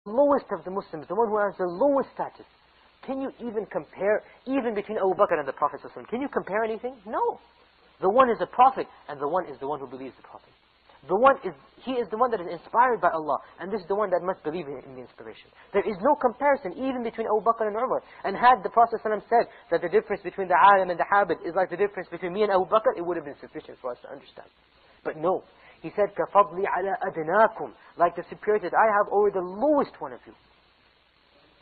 lowest of the Muslims, the one who has the lowest status. Can you even compare, even between Abu Bakr and the Prophet ﷺ? Can you compare anything? No. The one is a prophet, and the one is the one who believes the prophet. He is the one that is inspired by Allah, and this is the one that must believe in the inspiration. There is no comparison even between Abu Bakr and Umar. And had the Prophet ﷺ said that the difference between the alim and the habit is like the difference between me and Abu Bakr, it would have been sufficient for us to understand. But no. He said, كَفَضْلِ عَلَىٰ أَدْنَاكُمْ, like the superiority that I have over the lowest one of you.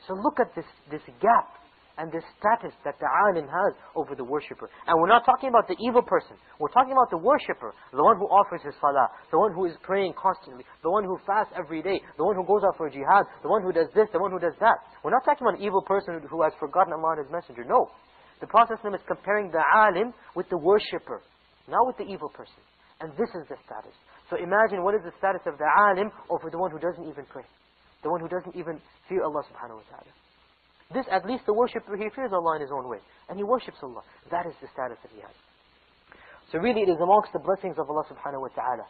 So look at this gap and this status that the alim has over the worshipper. And we're not talking about the evil person. We're talking about the worshipper, the one who offers his salah, the one who is praying constantly, the one who fasts every day, the one who goes out for jihad, the one who does this, the one who does that. We're not talking about an evil person who has forgotten Allah and His Messenger. No. The Prophet ﷺ is comparing the alim with the worshipper, not with the evil person. And this is the status. So imagine what is the status of the alim over the one who doesn't even pray, the one who doesn't even fear Allah subhanahu wa ta'ala. This, at least the worshipper, he fears Allah in his own way. And he worships Allah. That is the status that he has. So really it is amongst the blessings of Allah subhanahu wa ta'ala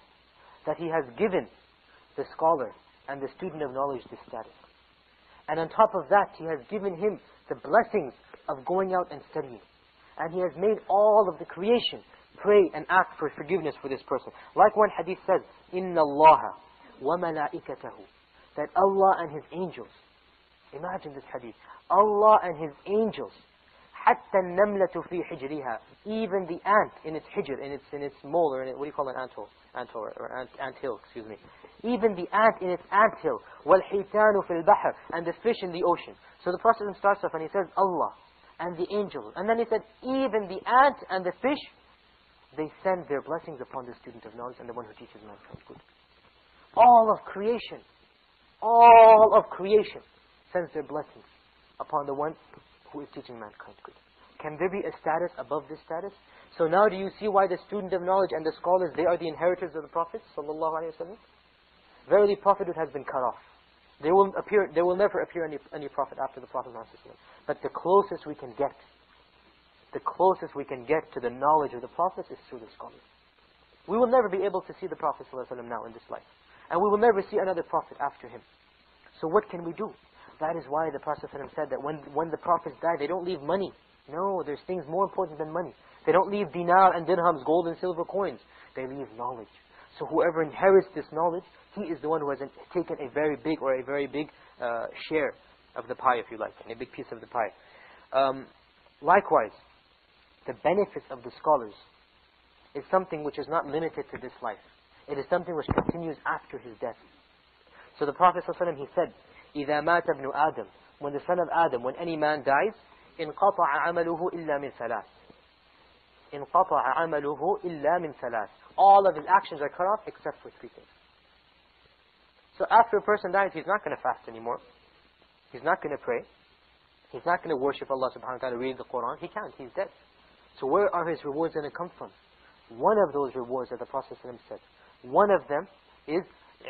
that He has given the scholar and the student of knowledge this status. And on top of that, He has given him the blessings of going out and studying. And He has made all of the creation pray and ask for forgiveness for this person. Like one hadith says, إِنَّ اللَّهَ وَمَلَائِكَتَهُ, that Allah and His angels, imagine this hadith, Allah and His angels, حَتَّى النَّمْلَةُ فِي حِجْرِهَا, even the ant in its hijr, in its mole, or what do you call an anthill, excuse me. Even the ant in its anthill, وَالْحِيتَانُ فِي الْبَحْرِ, and the fish in the ocean. So the Prophet starts off and he says, Allah and the angels. And then he said, even the ant and the fish, they send their blessings upon the student of knowledge and the one who teaches mankind good. All of creation sends their blessings upon the one who is teaching mankind good. Can there be a status above this status? So now do you see why the student of knowledge and the scholars, they are the inheritors of the Prophet ﷺ? Verily prophethood has been cut off. There will never appear any prophet after the Prophet ﷺ. But the closest we can get to the knowledge of the Prophet is through the scholars. We will never be able to see the Prophet ﷺ now in this life. And we will never see another prophet after him. So what can we do? That is why the Prophet ﷺ said that when the prophets die, they don't leave money. No, there's things more important than money. They don't leave dinar and dirhams, gold and silver coins. They leave knowledge. So whoever inherits this knowledge, he is the one who has taken a very big share of the pie, if you like, and a big piece of the pie. Likewise, the benefits of the scholars is something which is not limited to this life. It is something which continues after his death. So the Prophet ﷺ, he said, إِذَا مَاتَ ابْنُ آدَمَ, when the son of Adam, when any man dies, انقطع عمله إلا من ثلاث. انقطع عمله إلا من ثلاث. All of his actions are cut off except for three things. So after a person dies, he's not going to fast anymore. He's not going to pray. He's not going to worship Allah subhanahu wa ta'ala, read the Quran. He can't. He's dead. So where are his rewards going to come from? One of those rewards that the Prophet ﷺ said, one of them is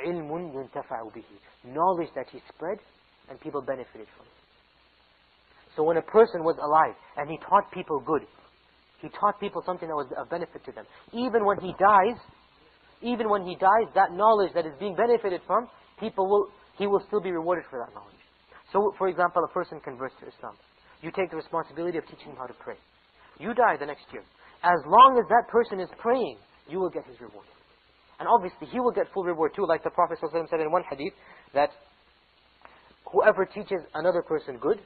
علم ينتفع به, knowledge that he spread and people benefited from it. So when a person was alive and he taught people good, he taught people something that was of benefit to them, even when he dies, that knowledge that is being benefited from, he will still be rewarded for that knowledge. So for example, a person converts to Islam. You take the responsibility of teaching him how to pray. You die the next year. As long as that person is praying, you will get his reward. And obviously he will get full reward too, like the Prophet ﷺ said in one hadith, that whoever teaches another person good,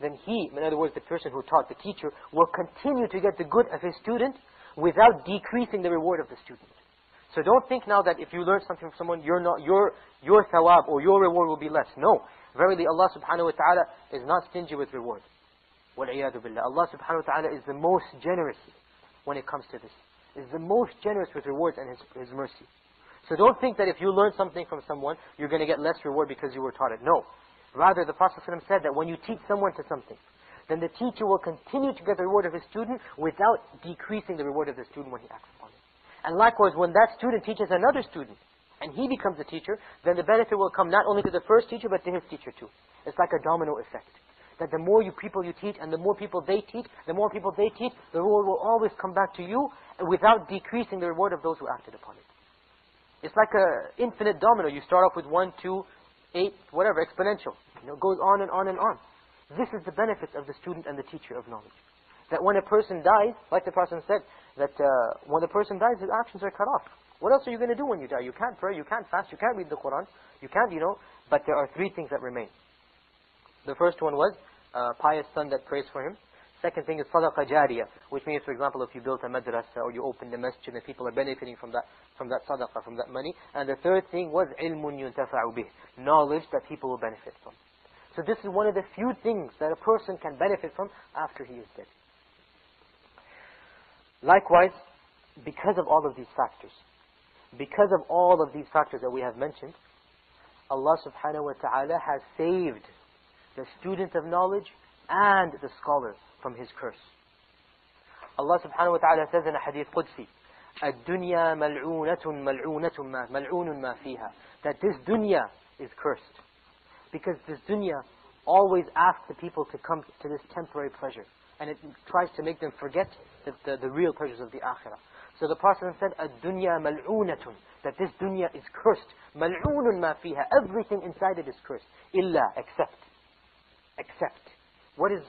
then he, in other words the person who taught, the teacher, will continue to get the good of his student without decreasing the reward of the student. So don't think now that if you learn something from someone, your thawab or your reward will be less. No. Verily Allah subhanahu wa ta'ala is not stingy with reward. وَالْعِيَاذُ بِاللَّهِ. Allah subhanahu wa ta'ala is the most generous when it comes to this. Is the most generous with rewards and His mercy. So don't think that if you learn something from someone, you're going to get less reward because you were taught it. No. Rather, the Prophet ﷺ said that when you teach someone to something, then the teacher will continue to get the reward of his student without decreasing the reward of the student when he acts upon it. And likewise, when that student teaches another student, and he becomes a teacher, then the benefit will come not only to the first teacher, but to his teacher too. It's like a domino effect. That the more people you teach, and the more people they teach, the reward will always come back to you, without decreasing the reward of those who acted upon it. It's like an infinite domino. You start off with 1, 2, 8, whatever, exponential. It goes on and on and on. This is the benefits of the student and the teacher of knowledge. That when a person dies, like the Prophet said, that when the person dies, his actions are cut off. What else are you going to do when you die? You can't pray, you can't fast, you can't read the Quran, you can't, but there are 3 things that remain. The first one was a pious son that prays for him. Second thing is sadaqah jariyah, which means, for example, if you built a madrasa or you opened a masjid and people are benefiting from that sadaqah, from that money. And the third thing was ilmun yuntafa'u bih, knowledge that people will benefit from. So this is one of the few things that a person can benefit from after he is dead. Likewise, because of all of these factors, that we have mentioned, Allah subhanahu wa ta'ala has saved the student of knowledge and the scholar from his curse. Allah subhanahu wa ta'ala says in a hadith Qudsi, الدنيا ملعونة ما فيها, that this dunya is cursed. Because this dunya always asks the people to come to this temporary pleasure. And it tries to make them forget the real pleasures of the akhirah. So the Prophet said, الدنيا ملعونة, that this dunya is cursed. ملعون ما فيها, everything inside it is cursed. إلا, except. What has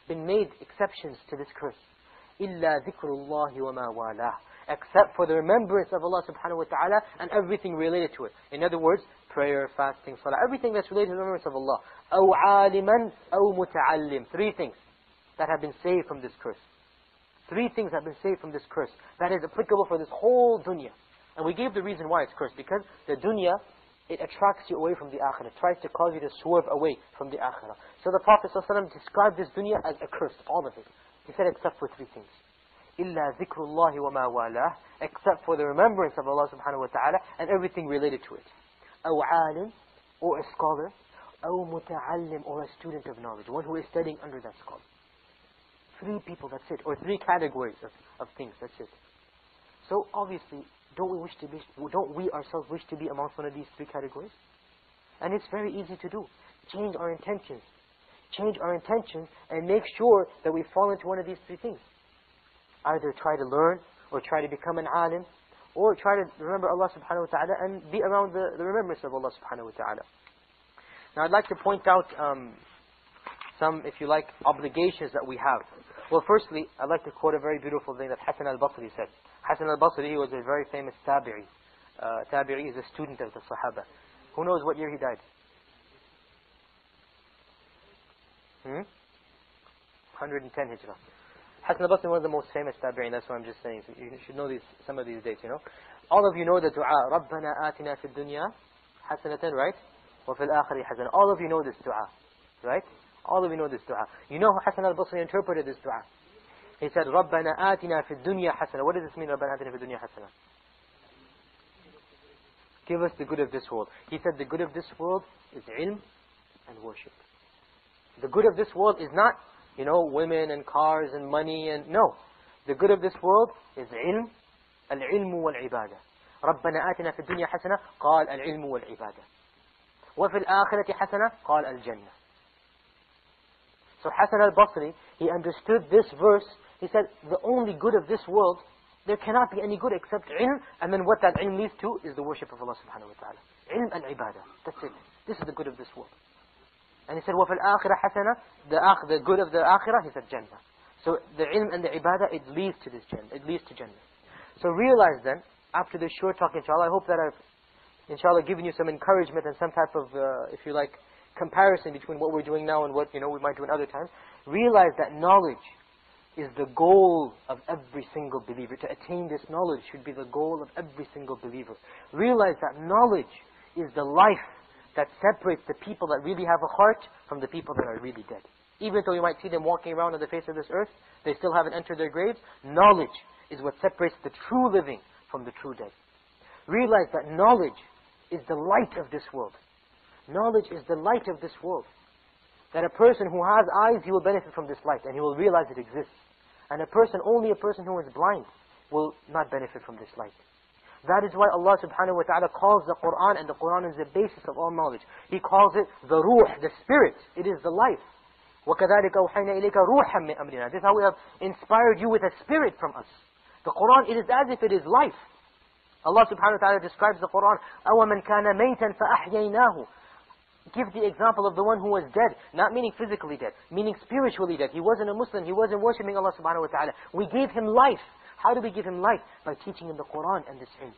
been made exceptions to this curse? إلا ذكر الله وما والاه, except for the remembrance of Allah subhanahu wa ta'ala and everything related to it. In other words, prayer, fasting, salah, everything that's related to the remembrance of Allah. أو عالما أو متعلم, 3 things that have been saved from this curse. 3 things have been saved from this curse. That is applicable for this whole dunya. And we gave the reason why it's cursed. Because the dunya, it attracts you away from the akhirah. It tries to cause you to swerve away from the akhirah. So the Prophet ﷺ described this dunya as a curse, all of it. He said except for 3 things. إِلَّا ذِكْرُ اللَّهِ وَمَا وَالَاهُ, except for the remembrance of Allah subhanahu wa ta'ala and everything related to it. أَوْ عَالِمٌ, or a scholar. أَوْ مُتَعَلِّمٌ, or a student of knowledge, one who is studying under that scholar. 3 people, that's it. Or 3 categories of things, that's it. So obviously, don't we ourselves wish to be amongst one of these 3 categories? And it's very easy to do. Change our intentions. And make sure that we fall into one of these 3 things. Either try to learn, or try to become an alim, or try to remember Allah subhanahu wa ta'ala and be around the remembrance of Allah subhanahu wa ta'ala. Now I'd like to point out some, if you like, obligations that we have. Well, firstly, I'd like to quote a very beautiful thing that Hassan al-Basri said. Hassan al-Basri was a very famous tabi'i. Tabi'i is a student of the Sahaba. Who knows what year he died? 110 Hijrah. Hassan al-Basri was one of the most famous tabi'in, that's what I'm just saying. So you should know some of these dates, All of you know the dua, رَبَّنَا آتِنَا فِي الدُّنْيا حَسَنَةً, right? وَفِي الْآخِرِ حَسَنَةً. All of you know this dua, right? All of you know this dua. You know how Hassan al-Basri interpreted this dua. He said, رَبَّنَا آتِنَا فِي الدُّنْيا حَسَنَةً. What does this mean, رَبَّنَا آتِنَا فِي الدُّنْيا حَسَنَةً? Give us the good of this world. He said the good of this world is ilm and worship. The good of this world is not, women and cars and money and no. The good of this world is ilm, al-ilm wal-ibadah. رَبَّنَا آتِنَا فِي الدُّنْيا حَسَنَةً قال العلم والعبادة. وفي الآخرة حسنة قال الجنة. So Hassan al-Basri, he understood this verse. He said, the only good of this world, there cannot be any good except ilm, and then what that ilm leads to is the worship of Allah subhanahu wa ta'ala. Ilm and ibadah. That's it. This is the good of this world. And he said, وَفِي الْآخِرَةِ حَسَنَةً, the good of the akhirah, he said Jannah. So the ilm and the ibadah, it leads to this Jannah. It leads to Jannah. So realize then, after this short talk, inshallah, I hope that I've, inshallah, given you some encouragement and some type of, if you like, comparison between what we're doing now and what, we might do in other times. Realize that knowledge is the goal of every single believer. To attain this knowledge should be the goal of every single believer. Realize that knowledge is the life that separates the people that really have a heart from the people that are really dead. Even though you might see them walking around on the face of this earth, they still haven't entered their graves. Knowledge is what separates the true living from the true dead. Realize that knowledge is the light of this world. Knowledge is the light of this world. That a person who has eyes, he will benefit from this light and he will realize it exists. And only a person who is blind will not benefit from this light. That is why Allah subhanahu wa ta'ala calls the Qur'an, and the Qur'an is the basis of all knowledge. He calls it the ruh, the spirit. It is the life. وَكَذَلِكَ أَوْحَيْنَا إِلَيْكَ رُوحًا مِنْ أَمْرِنَا. This is how we have inspired you with a spirit from us. The Qur'an, it is as if it is life. Allah subhanahu wa ta'ala describes the Qur'an, أَوَمَنْ كَانَ مَيْتًا فَأَحْيَيْنَاهُ give the example of the one who was dead, not meaning physically dead, meaning spiritually dead. He wasn't a Muslim, he wasn't worshipping Allah subhanahu wa ta'ala. We gave him life. How do we give him life? By teaching him the Qur'an and this ilm.